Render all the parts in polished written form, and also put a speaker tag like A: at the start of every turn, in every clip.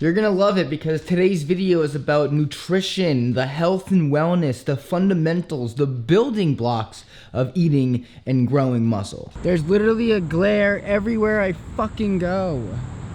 A: You're gonna love it because today's video is about nutrition, the health and wellness, the fundamentals, the building blocks of eating and growing muscle. There's literally a glare everywhere I fucking go.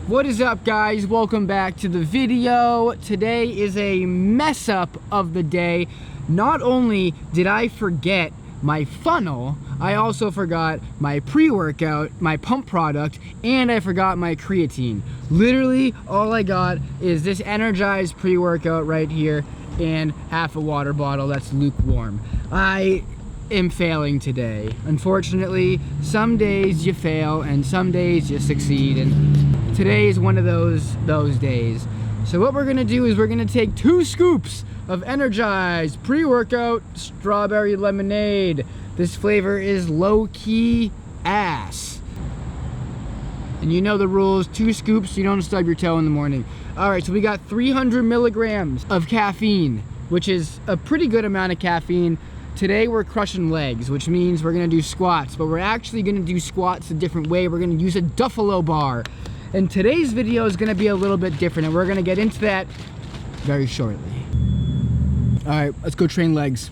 A: What is up, guys? Welcome back to the video. Today is a mess up of the day. Not only did I forget my funnel, I also forgot my pre-workout, my pump product, and I forgot my creatine. Literally, all I got is this Energized pre-workout right here and half a water bottle that's lukewarm. I am failing today. Unfortunately, some days you fail and some days you succeed, and today is one of those days. So what we're gonna do is we're gonna take 2 scoops of Energized pre-workout strawberry lemonade. This flavor is low-key ass. And you know the rules, 2 scoops so you don't stub your toe in the morning. All right, so we got 300 milligrams of caffeine, which is a pretty good amount of caffeine. Today we're crushing legs, which means we're gonna do squats, but we're actually gonna do squats a different way. We're gonna use a Duffalo bar. And today's video is gonna be a little bit different, and we're gonna get into that very shortly. All right, let's go train legs.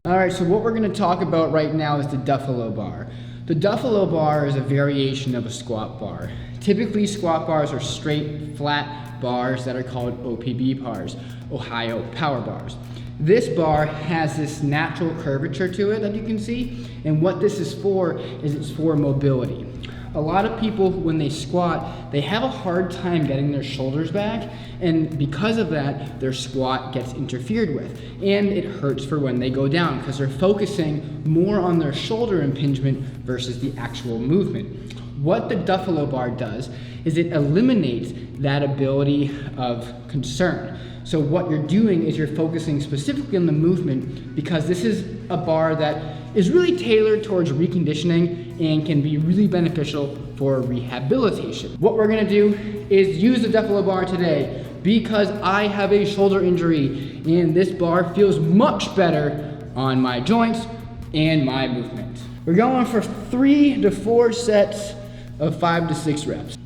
A: All right, so what we're gonna talk about right now is the Duffalo bar. The Duffalo bar is a variation of a squat bar. Typically, squat bars are straight, flat bars that are called OPB bars, Ohio Power Bars. This bar has this natural curvature to it that you can see, and what this is for is it's for mobility. A lot of people, when they squat, they have a hard time getting their shoulders back, and because of that, their squat gets interfered with, and it hurts for when they go down because they're focusing more on their shoulder impingement versus the actual movement. What the Duffalo bar does is it eliminates that ability of concern. So what you're doing is you're focusing specifically on the movement, because this is a bar that is really tailored towards reconditioning and can be really beneficial for rehabilitation. What we're gonna do is use the Duffalo bar today because I have a shoulder injury and this bar feels much better on my joints and my movement. We're going for 3 to 4 sets of 5 to 6 reps.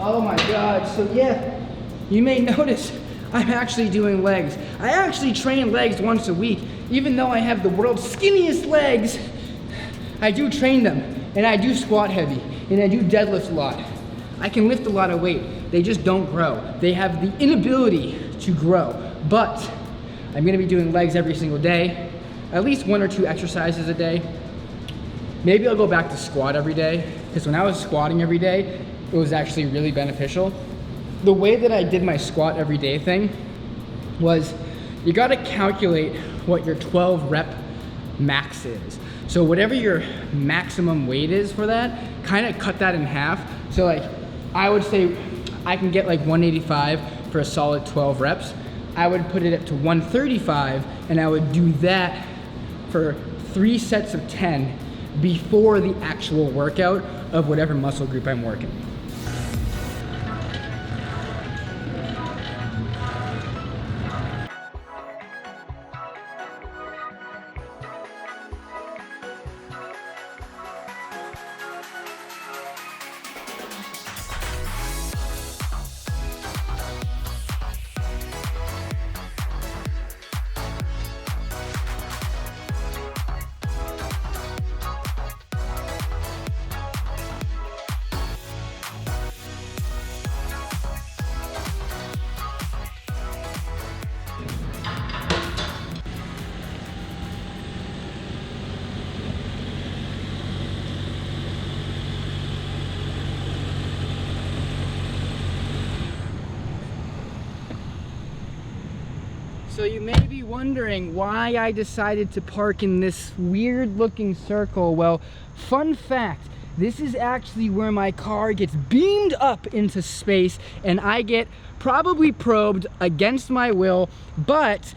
A: Oh my God, so yeah, you may notice I'm actually doing legs. I actually train legs once a week. Even though I have the world's skinniest legs, I do train them, and I do squat heavy, and I do deadlift a lot. I can lift a lot of weight, they just don't grow. They have the inability to grow, but I'm gonna be doing legs every single day, at least 1 or 2 exercises a day. Maybe I'll go back to squat every day, because when I was squatting every day, it was actually really beneficial. The way that I did my squat every day thing was you gotta calculate what your 12 rep max is. So whatever your maximum weight is for that, kind of cut that in half. So like, I would say I can get like 185 for a solid 12 reps. I would put it up to 135 and I would do that for 3 sets of 10 before the actual workout of whatever muscle group I'm working. So you may be wondering why I decided to park in this weird looking circle. Well, fun fact, this is actually where my car gets beamed up into space and I get probably probed against my will, but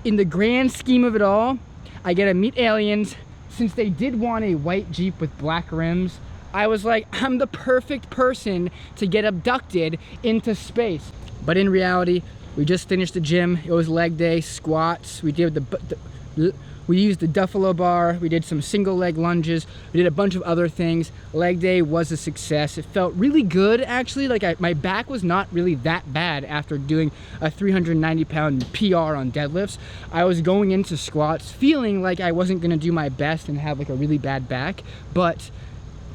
A: in the grand scheme of it all, I get to meet aliens. Since they did want a white Jeep with black rims, I was like, I'm the perfect person to get abducted into space. But in reality, We just finished the gym. It was leg day, squats. We did we used the Duffalo bar. We did some single leg lunges. We did a bunch of other things. Leg day was a success. It felt really good, actually. Like my back was not really that bad after doing a 390-pound PR on deadlifts. I was going into squats feeling like I wasn't gonna do my best and have like a really bad back, but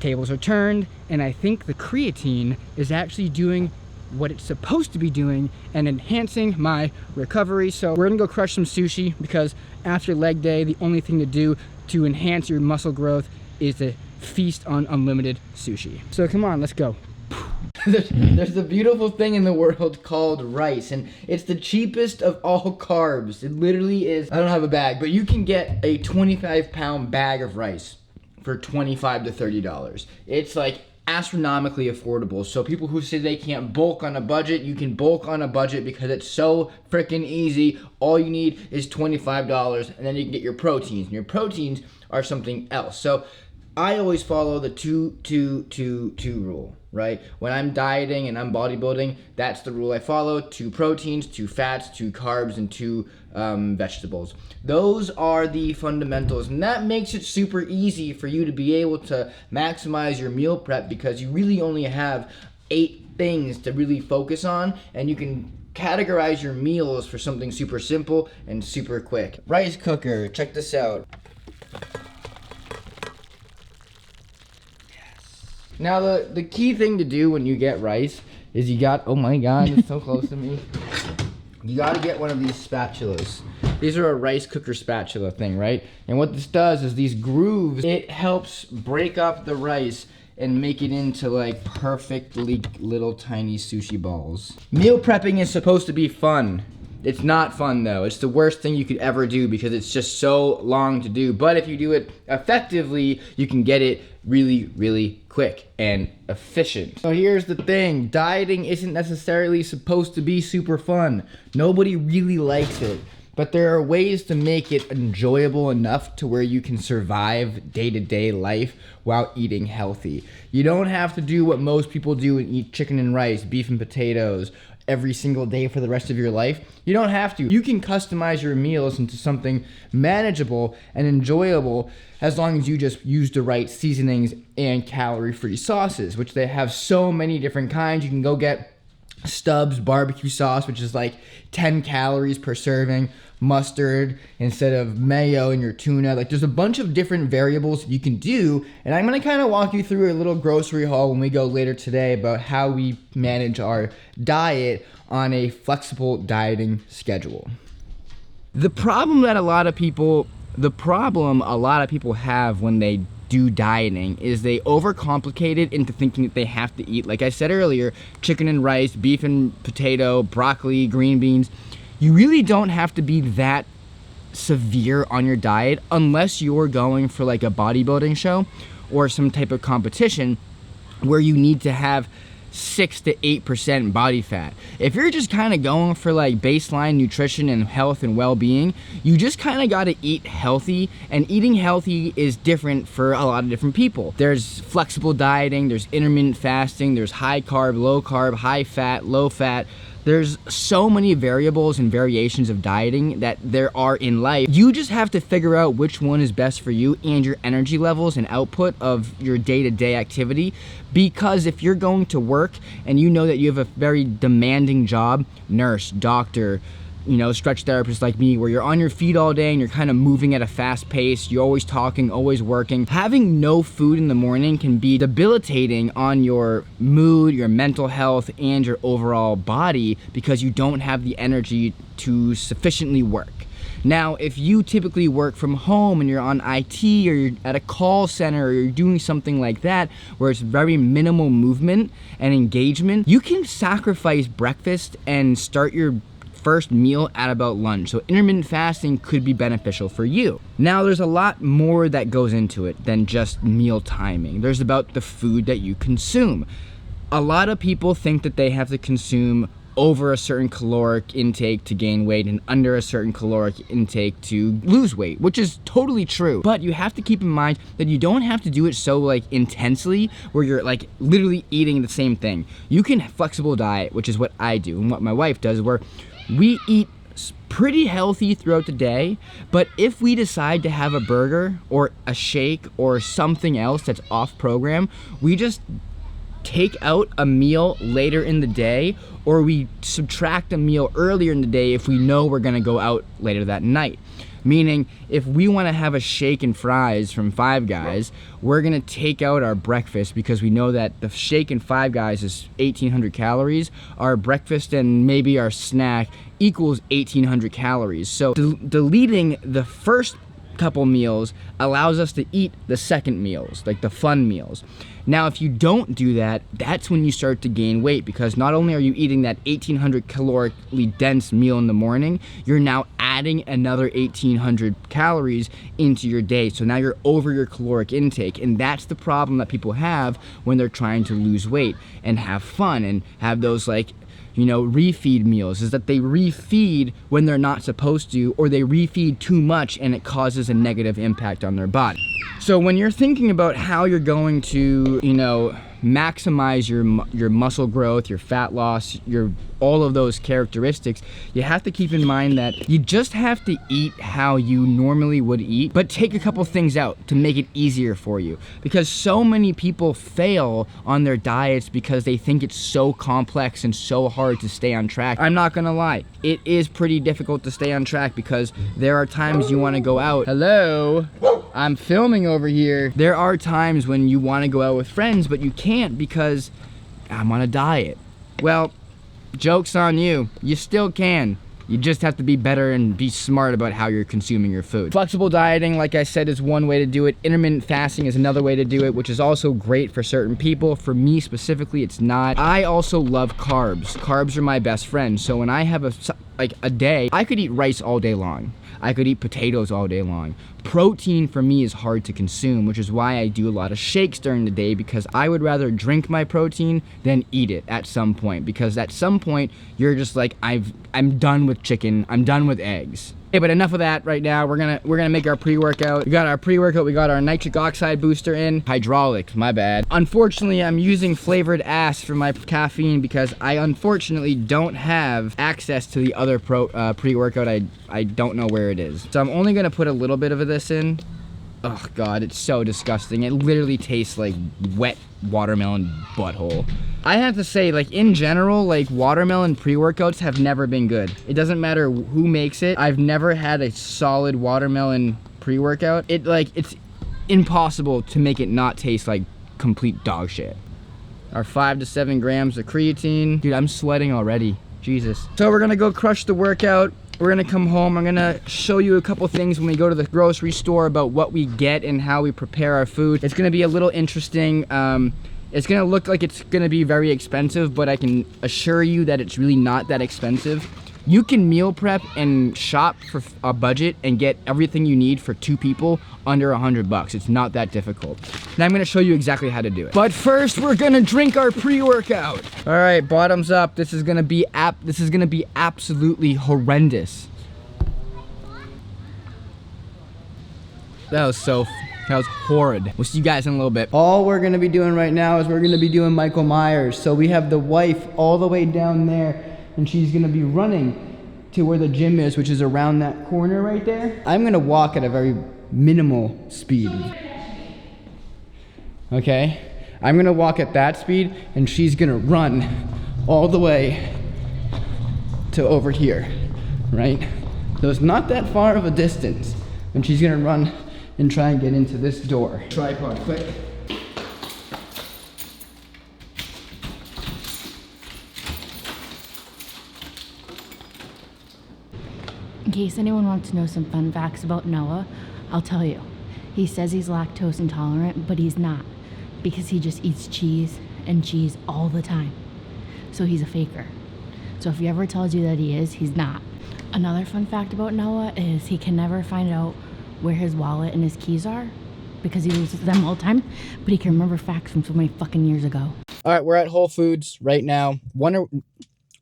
A: tables are turned, and I think the creatine is actually doing what it's supposed to be doing and enhancing my recovery. So we're gonna go crush some sushi, because after leg day, the only thing to do to enhance your muscle growth is to feast on unlimited sushi. So come on, let's go. There's a beautiful thing in the world called rice, and it's the cheapest of all carbs. It literally is. I don't have a bag, but you can get a 25-pound bag of rice for $25 to $30. It's like astronomically affordable. So people who say they can't bulk on a budget, you can bulk on a budget because it's so freaking easy. All you need is $25, and then you can get your proteins, and your proteins are something else. So I always follow the 2-2-2-2 rule, right? When I'm dieting and I'm bodybuilding, that's the rule I follow. 2 proteins, 2 fats, 2 carbs, and 2 vegetables. Those are the fundamentals, and that makes it super easy for you to be able to maximize your meal prep, because you really only have 8 things to really focus on, and you can categorize your meals for something super simple and super quick. Rice cooker, check this out. Now the key thing to do when you get rice is you got, oh my god, it's so close to me. You gotta get one of these spatulas. These are a rice cooker spatula thing, right? And what this does is these grooves, it helps break up the rice and make it into like perfectly little tiny sushi balls. Meal prepping is supposed to be fun. It's not fun though. It's the worst thing you could ever do because it's just so long to do. But if you do it effectively, you can get it really, really quick and efficient. So here's the thing. Dieting isn't necessarily supposed to be super fun. Nobody really likes it. But there are ways to make it enjoyable enough to where you can survive day-to-day life while eating healthy. You don't have to do what most people do and eat chicken and rice, beef and potatoes every single day for the rest of your life. You don't have to. You can customize your meals into something manageable and enjoyable as long as you just use the right seasonings and calorie-free sauces, which they have so many different kinds. You can go get Stubbs barbecue sauce, which is like 10 calories per serving, mustard instead of mayo in your tuna. Like there's a bunch of different variables you can do, and I'm gonna kind of walk you through a little grocery haul when we go later today about how we manage our diet on a flexible dieting schedule. The problem a lot of people have when they do dieting is they overcomplicate it into thinking that they have to eat, like I said earlier, chicken and rice, beef and potato, broccoli, green beans. You really don't have to be that severe on your diet unless you're going for like a bodybuilding show or some type of competition where you need to have 6 to 8% body fat. If you're just kind of going for like baseline nutrition and health and well-being, you just kind of got to eat healthy, and eating healthy is different for a lot of different people. There's flexible dieting, there's intermittent fasting, there's high carb, high fat, low fat. There's so many variables and variations of dieting that there are in life. You just have to figure out which one is best for you and your energy levels and output of your day-to-day activity. Because if you're going to work and you know that you have a very demanding job, nurse, doctor, stretch therapist like me, where you're on your feet all day and you're kind of moving at a fast pace, you're always talking, always working. Having no food in the morning can be debilitating on your mood, your mental health, and your overall body because you don't have the energy to sufficiently work. Now, if you typically work from home and you're on IT or you're at a call center or you're doing something like that where it's very minimal movement and engagement, you can sacrifice breakfast and start your first meal at about lunch. So intermittent fasting could be beneficial for you. Now, there's a lot more that goes into it than just meal timing. There's about the food that you consume. A lot of people think that they have to consume over a certain caloric intake to gain weight and under a certain caloric intake to lose weight, which is totally true. But you have to keep in mind that you don't have to do it so like intensely where you're like literally eating the same thing. You can flexible diet, which is what I do and what my wife does, where we eat pretty healthy throughout the day, but if we decide to have a burger or a shake or something else that's off program, we just take out a meal later in the day, or we subtract a meal earlier in the day if we know we're gonna go out later that night. Meaning, if we wanna have a shake and fries from Five Guys, we're gonna take out our breakfast because we know that the shake and Five Guys is 1,800 calories. Our breakfast and maybe our snack equals 1,800 calories. So deleting the first couple meals allows us to eat the second meals, like the fun meals. Now, if you don't do that, that's when you start to gain weight, because not only are you eating that 1,800 calorically dense meal in the morning, you're now adding another 1,800 calories into your day. So now you're over your caloric intake, and that's the problem that people have when they're trying to lose weight and have fun and have those, like, you know, refeed meals, is that they refeed when they're not supposed to, or they refeed too much and it causes a negative impact on their body. So when you're thinking about how you're going to, you know, maximize your muscle growth, your fat loss, your all of those characteristics, you have to keep in mind that you just have to eat how you normally would eat, but take a couple things out to make it easier for you. Because so many people fail on their diets because they think it's so complex and so hard to stay on track. I'm not gonna lie, it is pretty difficult to stay on track because there are times you wanna go out. Hello? I'm filming over here. There are times when you wanna go out with friends, but you can't because I'm on a diet. Well, joke's on you. You still can. You just have to be better and be smart about how you're consuming your food. Flexible dieting, like I said, is one way to do it. Intermittent fasting is another way to do it, which is also great for certain people. For me specifically, it's not. I also love carbs. Carbs are my best friend. So when I have a day, I could eat rice all day long. I could eat potatoes all day long. Protein for me is hard to consume, which is why I do a lot of shakes during the day, because I would rather drink my protein than eat it at some point, because at some point you're just like, I'm done with chicken, I'm done with eggs. Okay, but enough of that right now. We're gonna make our pre-workout. We got our pre-workout, we got our nitric oxide booster in. Hydraulic, my bad. Unfortunately, I'm using flavored ass for my caffeine because I unfortunately don't have access to the other pre-workout. I don't know where it is. So I'm only gonna put a little bit of this in. Oh God, it's so disgusting. It literally tastes like wet watermelon butthole. I have to say, like, in general, like, watermelon pre-workouts have never been good. It doesn't matter who makes it. I've never had a solid watermelon pre-workout. It's impossible to make it not taste like complete dog shit. Our 5 to 7 grams of creatine. Dude, I'm sweating already. Jesus. So we're gonna go crush the workout. We're gonna come home. I'm gonna show you a couple things when we go to the grocery store about what we get and how we prepare our food. It's gonna be a little interesting. It's gonna look like it's gonna be very expensive, but I can assure you that it's really not that expensive. You can meal prep and shop for a budget and get everything you need for 2 people under $100. It's not that difficult. And I'm gonna show you exactly how to do it. But first, we're gonna drink our pre-workout. All right, bottoms up. This is gonna be absolutely horrendous. That was horrid. We'll see you guys in a little bit. All we're gonna be doing right now is we're gonna be doing Michael Myers. So we have the wife all the way down there, and she's gonna be running to where the gym is, which is around that corner right there. I'm gonna walk at a very minimal speed. Okay? I'm gonna walk at that speed, and she's gonna run all the way to over here, right? So it's not that far of a distance, and she's gonna run and try and get into this door. Tripod, quick.
B: In case anyone wants to know some fun facts about Noah, I'll tell you. He says he's lactose intolerant, but he's not, because he just eats cheese and cheese all the time. So he's a faker. So if he ever tells you that he is, he's not. Another fun fact about Noah is he can never find out where his wallet and his keys are because he loses them all the time, but he can remember facts from so many fucking years ago.
A: All right, we're at Whole Foods right now.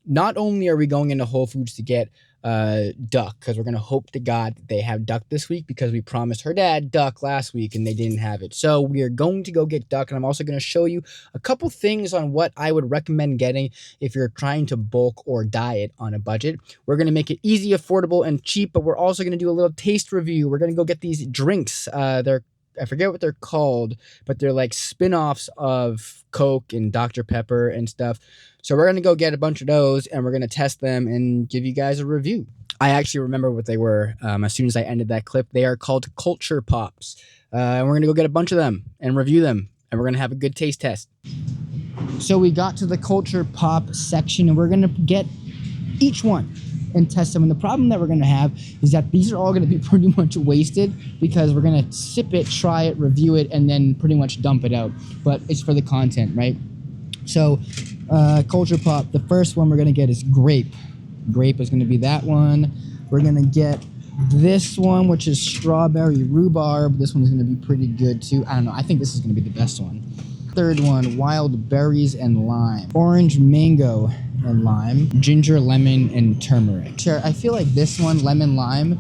A: Not only are we going into Whole Foods to get duck, because we're gonna hope to God that they have duck this week, because we promised her dad duck last week and they didn't have it. So we are going to go get duck, and I'm also going to show you a couple things on what I would recommend getting if you're trying to bulk or diet on a budget. We're going to make it easy, affordable, and cheap, but we're also going to do a little taste review. We're going to go get these drinks. I forget what they're called, but they're like spin-offs of Coke and Dr. Pepper and stuff. So we're going to go get a bunch of those, and we're going to test them and give you guys a review. I actually remember what they were as soon as I ended that clip. They are called Culture Pops. And we're going to go get a bunch of them and review them, and we're going to have a good taste test. So we got to the Culture Pop section, and we're going to get each one and test them. And the problem that we're going to have is that these are all going to be pretty much wasted, because we're going to sip it, try it, review it, and then pretty much dump it out. But it's for the content, right? So Culture Pop, the first one we're going to get is grape. Grape is going to be that one. We're going to get this one, which is strawberry rhubarb. This one's going to be pretty good too. I don't know. I think this is going to be the best one. Third one, wild berries and lime. Orange mango and lime. Ginger, lemon, and turmeric. Sure, I feel like this one, lemon lime,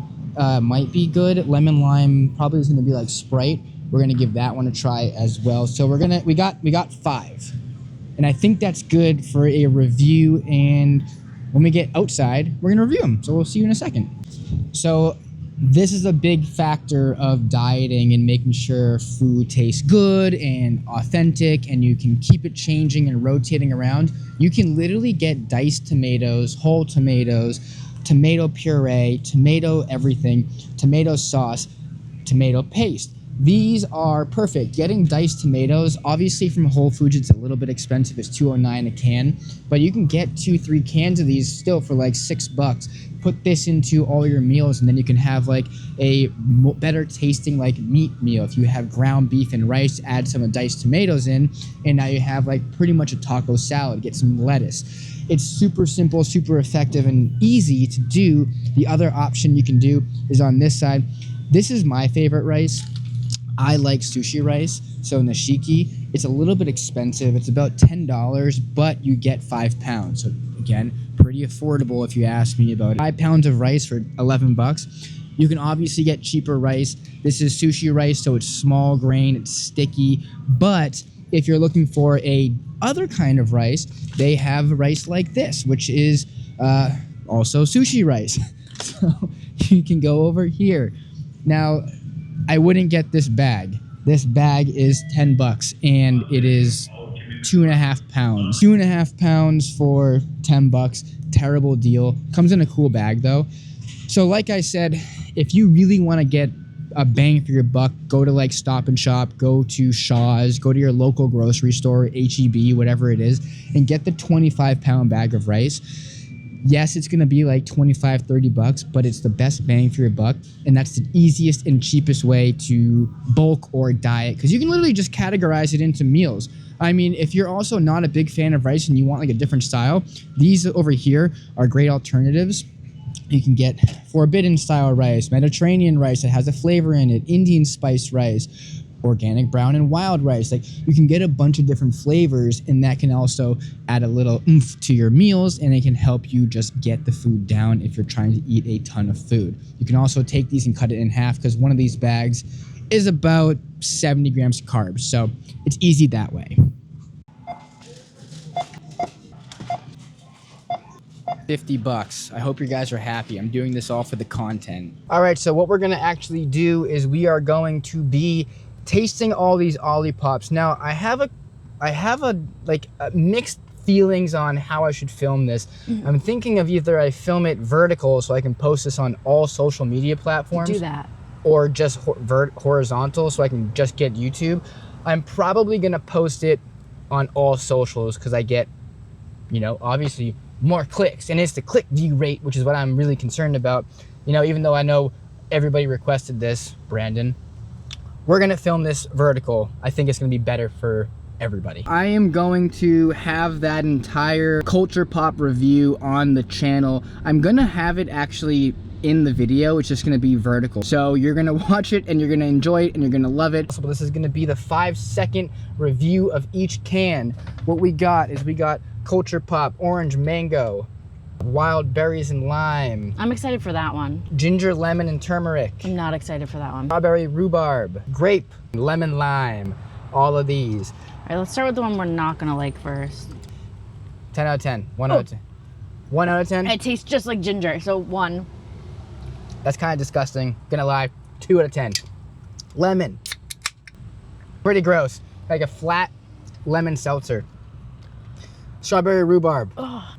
A: might be good. Lemon lime probably is going to be like Sprite. We're going to give that one a try as well. So we got 5. And I think that's good for a review, and when we get outside, we're going to review them. So we'll see you in a second. So this is a big factor of dieting and making sure food tastes good and authentic, and you can keep it changing and rotating around. You can literally get diced tomatoes, whole tomatoes, tomato puree, tomato everything, tomato sauce, tomato paste. These are perfect. Getting diced tomatoes, obviously from Whole Foods, it's a little bit expensive. It's $2.09 a can, but you can get 2-3 cans of these still for like $6. Put this into all your meals, and then you can have like a better tasting like meat meal. If you have ground beef and rice, add some diced tomatoes in, and now you have like pretty much a taco salad. Get some lettuce. It's super simple, super effective, and easy to do. The other option you can do is on this side. This is my favorite rice. I like sushi rice, so nishiki. It's a little bit expensive. It's about $10, but you get 5 pounds. So again, pretty affordable if you ask me about it. 5 pounds of rice for $11. You can obviously get cheaper rice. This is sushi rice, so it's small grain, it's sticky. But if you're looking for a other kind of rice, they have rice like this, which is also sushi rice. So you can go over here. Now, I wouldn't get this bag. This bag is $10, and it is 2.5 pounds. 2.5 pounds for $10. Terrible deal. Comes in a cool bag though. So like I said, if you really want to get a bang for your buck, go to like Stop and Shop, go to Shaw's, go to your local grocery store, H-E-B, whatever it is, and get the 25-pound bag of rice. Yes, it's going to be like $25-30, but it's the best bang for your buck, and that's the easiest and cheapest way to bulk or diet, because you can literally just categorize it into meals. I mean, if you're also not a big fan of rice and you want like a different style, these over here are great alternatives. You can get forbidden style rice, Mediterranean rice that has a flavor in it, Indian spice rice, organic brown and wild rice. Like, you can get a bunch of different flavors, and that can also add a little oomph to your meals, and it can help you just get the food down if you're trying to eat a ton of food. You can also take these and cut it in half, because one of these bags is about 70 grams of carbs, so it's easy that way. $50. I hope you guys are happy. I'm doing this all for the content. All right, so what we're gonna actually do is we are going to be tasting all these Olipops. Now, I have a mixed feelings on how I should film this. Mm-hmm. I'm thinking of either I film it vertical so I can post this on all social media platforms.
B: Do that.
A: Or just horizontal so I can just get YouTube. I'm probably gonna post it on all socials because I get, obviously more clicks, and it's the click view rate, which is what I'm really concerned about. Even though I know everybody requested this, Brandon, we're gonna film this vertical. I think it's gonna be better for everybody. I am going to have that entire Culture Pop review on the channel. I'm gonna have it actually in the video. It's just gonna be vertical. So you're gonna watch it and you're gonna enjoy it and you're gonna love it. So this is gonna be the 5-second review of each can. What we got is we got Culture Pop Orange Mango. wild berries and lime,
B: I'm excited for that one.
A: ginger, lemon, and turmeric,
B: I'm not excited for that one. All
A: strawberry rhubarb, grape, lemon, lime, all of these.
B: right, let's start with the one we're not gonna like first.
A: 10 out of 10. 1 out of 10. 1 out of 10?
B: It tastes just like ginger, so 1.
A: That's kind of disgusting. Gonna lie. 2 out of 10. Lemon. Pretty gross. Like a flat lemon seltzer. Strawberry rhubarb.
B: Ugh.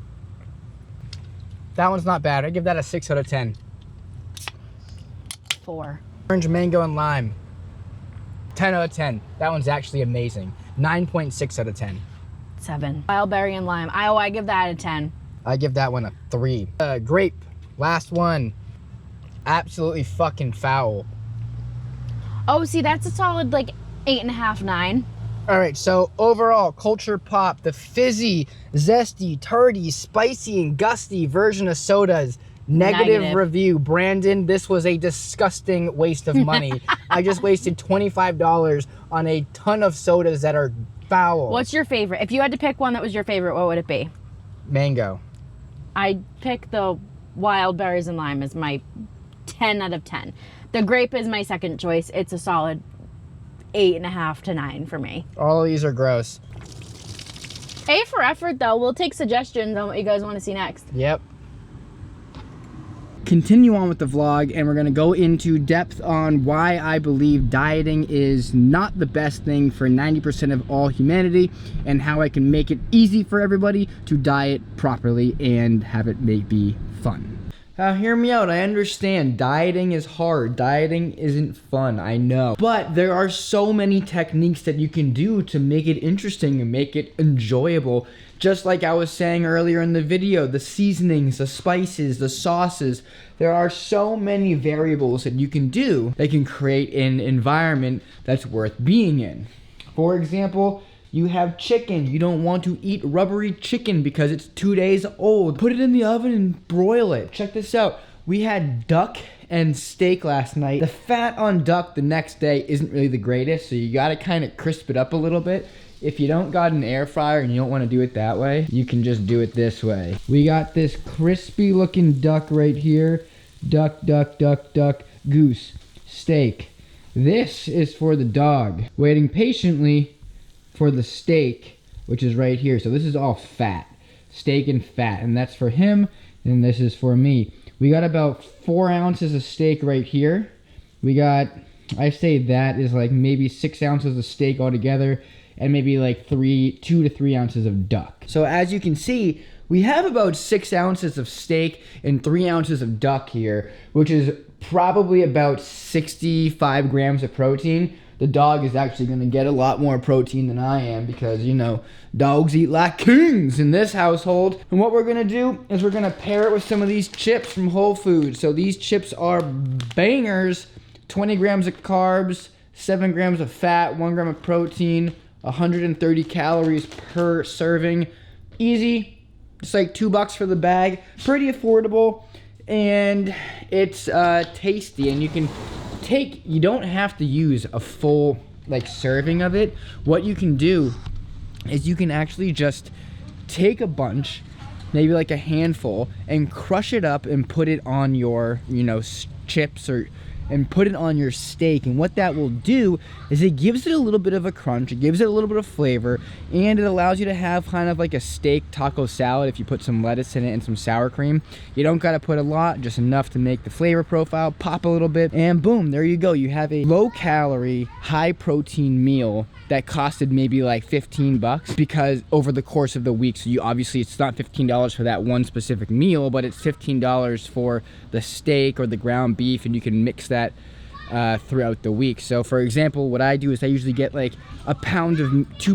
A: That one's not bad. I give that a 6 out of 10.
B: 4.
A: Orange, mango, and lime. 10 out of 10. That one's actually amazing. 9.6 out of 10.
B: 7. Wild berry and lime. I give that a 10.
A: I give that one a 3. Grape. Last one. Absolutely fucking foul.
B: Oh, see, that's a solid like 8.5, 9.
A: All right, so overall, Culture Pop, the fizzy, zesty, tarty, spicy, and gusty version of sodas. Negative review. Brandon, this was a disgusting waste of money. I just wasted $25 on a ton of sodas that are foul.
B: What's your favorite? If you had to pick one that was your favorite, what would it be?
A: Mango.
B: I'd pick the wild berries and lime as my 10 out of 10. The grape is my second choice. It's a solid 8.5 to 9 for me.
A: All of these are gross.
B: A for effort, though. We'll take suggestions on what you guys want to see next.
A: Yep. Continue on with the vlog, and we're going to go into depth on why I believe dieting is not the best thing for 90% of all humanity, and how I can make it easy for everybody to diet properly and have it be fun. Now hear me out, I understand dieting is hard, dieting isn't fun, I know. But there are so many techniques that you can do to make it interesting and make it enjoyable. Just like I was saying earlier in the video, the seasonings, the spices, the sauces, there are so many variables that you can do that can create an environment that's worth being in. For example, you have chicken. You don't want to eat rubbery chicken because it's 2 days old. Put it in the oven and broil it. Check this out. We had duck and steak last night. The fat on duck the next day isn't really the greatest, so you gotta kind of crisp it up a little bit. If you don't got an air fryer and you don't want to do it that way, you can just do it this way. We got this crispy looking duck right here. Duck, duck, duck, duck, goose, steak. This is for the dog, waiting patiently for the steak, which is right here. So this is all fat, steak and fat, and that's for him, and this is for me. We got about 4 ounces of steak right here. We got, I say that is like maybe 6 ounces of steak altogether, and maybe like 2 to 3 ounces of duck. So as you can see, we have about 6 ounces of steak and 3 ounces of duck here, which is probably about 65 grams of protein. The dog is actually going to get a lot more protein than I am because, you know, dogs eat like kings in this household. And what we're going to do is we're going to pair it with some of these chips from Whole Foods. So these chips are bangers, 20 grams of carbs, 7 grams of fat, 1 gram of protein, 130 calories per serving. Easy, just like $2 for the bag. Pretty affordable, and it's tasty, and you can you don't have to use a full like serving of it. What you can do is you can actually just take a bunch, maybe like a handful, and crush it up and put it on your, you know, chips and put it on your steak. And what that will do is it gives it a little bit of a crunch, it gives it a little bit of flavor, and it allows you to have kind of like a steak taco salad if you put some lettuce in it and some sour cream. You don't gotta put a lot, just enough to make the flavor profile pop a little bit, and boom, there you go. You have a low calorie, high protein meal that costed maybe like 15 bucks because over the course of the week. So you obviously, it's not $15 for that one specific meal, but it's $15 for the steak or the ground beef, and you can mix that throughout the week. So for example, what I do is I usually get like 2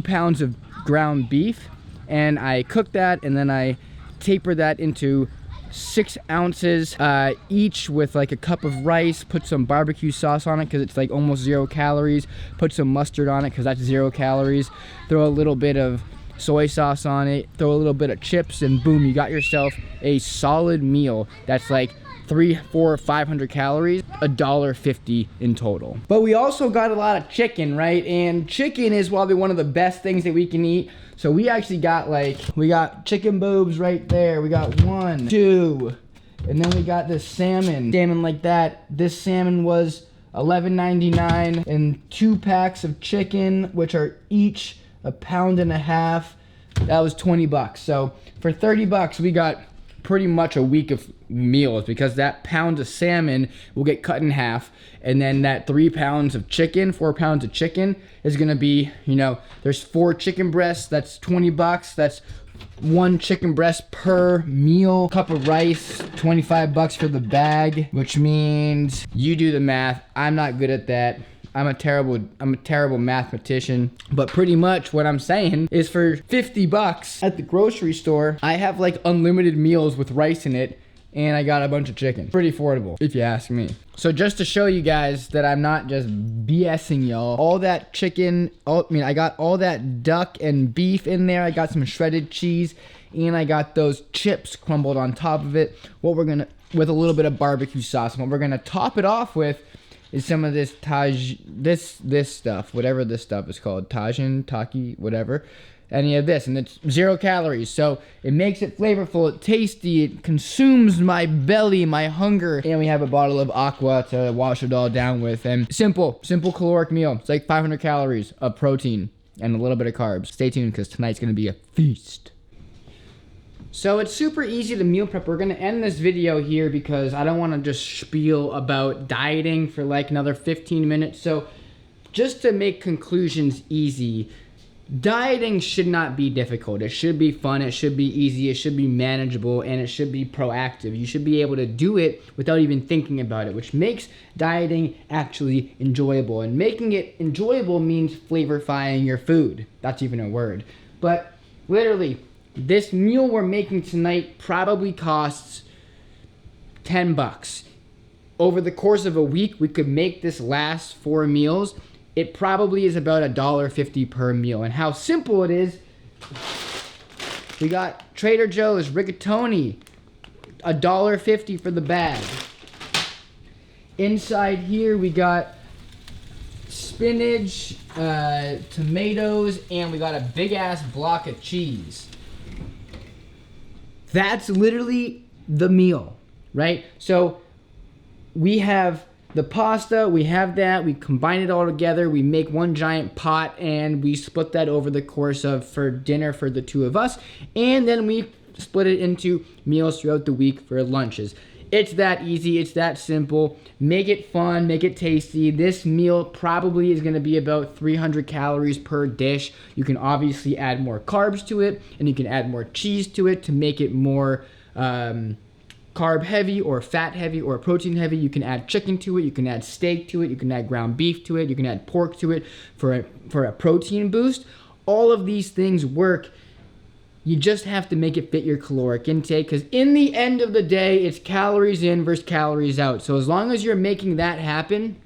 A: pounds of ground beef, and I cook that, and then I taper that into 6 ounces each with like a cup of rice. Put some barbecue sauce on it because it's like almost 0 calories. Put some mustard on it because that's 0 calories. Throw a little bit of soy sauce on it. Throw a little bit of chips, and boom, you got yourself a solid meal that's like 300, 400, 500 calories, $1.50 in total. But we also got a lot of chicken, right? And chicken is probably one of the best things that we can eat. So we actually got we got chicken boobs right there. We got 1, 2, and then we got this salmon like that. This salmon was $11.99, and 2 packs of chicken, which are each a pound and a half. That was 20 bucks. So for 30 bucks, we got pretty much a week of meals, because that pound of salmon will get cut in half, and then that 3 pounds of chicken, 4 pounds of chicken is gonna be, you know, there's 4 chicken breasts, that's 20 bucks. That's 1 chicken breast per meal. Cup of rice, 25 bucks for the bag, which means you do the math. I'm not good at that. I'm a terrible mathematician, but pretty much what I'm saying is for 50 bucks at the grocery store, I have like unlimited meals with rice in it, and I got a bunch of chicken. Pretty affordable, if you ask me. So just to show you guys that I'm not just BSing y'all, all that chicken, I got all that duck and beef in there. I got some shredded cheese, and I got those chips crumbled on top of it. With a little bit of barbecue sauce. And what we're gonna top it off with is some of this this stuff, whatever this stuff is called, Tajin, Taki, whatever. Any of this, and it's 0 calories, so it makes it flavorful, it's tasty, it consumes my belly, my hunger, and we have a bottle of aqua to wash it all down with. And simple caloric meal. It's like 500 calories of protein and a little bit of carbs. Stay tuned, because tonight's gonna be a feast. So it's super easy to meal prep. We're gonna end this video here because I don't wanna just spiel about dieting for like another 15 minutes. So just to make conclusions easy, dieting should not be difficult. It should be fun, it should be easy, it should be manageable, and it should be proactive. You should be able to do it without even thinking about it, which makes dieting actually enjoyable. And making it enjoyable means flavorifying your food. That's even a word. But literally, this meal we're making tonight probably costs 10 bucks. Over the course of a week, we could make this last 4 meals. It probably is about $1.50 per meal. And how simple it is, we got Trader Joe's rigatoni, $1.50 for the bag. Inside here we got spinach, tomatoes, and we got a big ass block of cheese. That's literally the meal, right? So we have the pasta, we have that, we combine it all together, we make one giant pot, and we split that over the course of, for dinner for the 2 of us, and then we split it into meals throughout the week for lunches. It's that easy, it's that simple. Make it fun, make it tasty. This meal probably is gonna be about 300 calories per dish. You can obviously add more carbs to it, and you can add more cheese to it to make it more carb heavy or fat heavy or protein heavy. You can add chicken to it, you can add steak to it, you can add ground beef to it, you can add pork to it for a protein boost. All of these things work. You just have to make it fit your caloric intake, because in the end of the day, it's calories in versus calories out. So as long as you're making that happen,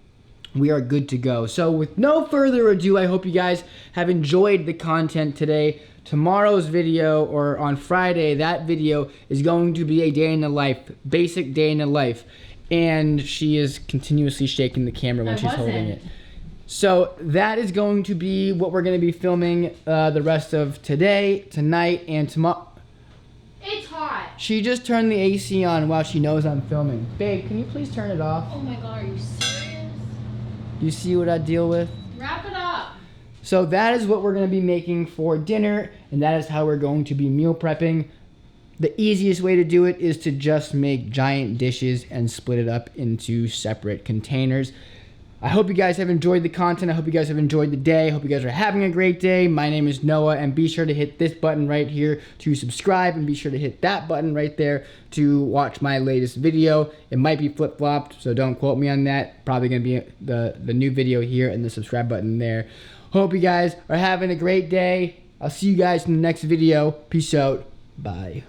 A: we are good to go. So with no further ado, I hope you guys have enjoyed the content today. Tomorrow's video, or on Friday, that video is going to be a day in the life, basic day in the life. And she is continuously shaking the camera when she's holding it. So that is going to be what we're going to be filming the rest of today, tonight, and tomorrow.
B: It's hot.
A: She just turned the AC on while she knows I'm filming. Babe, can you please turn it off?
B: Oh my God, are you serious?
A: You see what I deal with?
B: Wrap it up.
A: So that is what we're going to be making for dinner, and that is how we're going to be meal prepping. The easiest way to do it is to just make giant dishes and split it up into separate containers. I hope you guys have enjoyed the content. I hope you guys have enjoyed the day. I hope you guys are having a great day. My name is Noah, and be sure to hit this button right here to subscribe, and be sure to hit that button right there to watch my latest video. It might be flip-flopped, so don't quote me on that. Probably going to be the new video here and the subscribe button there. Hope you guys are having a great day. I'll see you guys in the next video. Peace out. Bye.